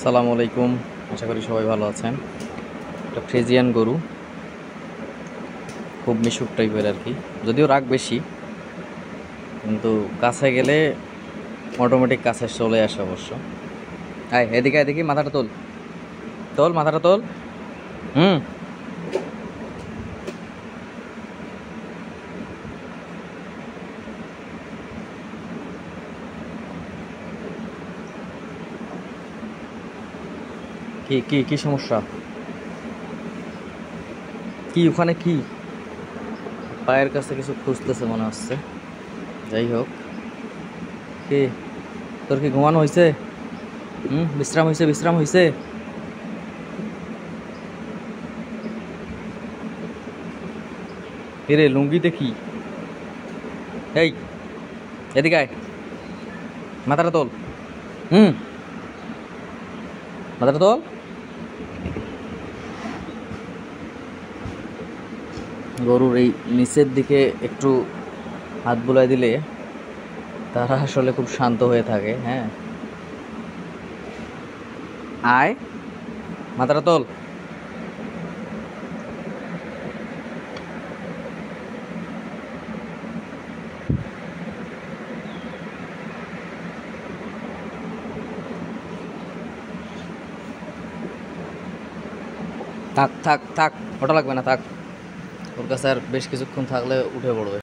আসসালামু আলাইকুম, আশা করি সবাই ভালো আছেন। একটা ফ্রিজিয়ান গরু, খুব মিশুক টাইপের আর কি, যদিও রাগ বেশি, কিন্তু কাছে গেলে অটোমেটিক কাছে চলে আসে অবশ্য। আয় এদিকে এদিকে, মাথাটা তোল, তোল মাথাটা তোল। হুম, কি কি কি সমস্যা? কি ওখানে কি পায়ের কাছে কিছু খুঁজতেছে মনে হচ্ছে। যাই হোক, কি তোর কি ঘুমানো হয়েছে? বিশ্রাম হয়েছে, বিশ্রাম হয়েছে। এরে লুঙ্গিতে কি? এই এদিকে আয়, মাথাটা তোল। হুম, মাথাটা তোল। গরুর এই নিচের দিকে একটু হাত বুলাই দিলে তারা আসলে খুব শান্ত হয়ে থাকে। হ্যাঁ, আয়, মাথাটা তোল। থাক থাক থাক, ওটা লাগবে না, থাক। ওর কাছে আর বেশ কিছুক্ষণ থাকলে উঠে পড়বে।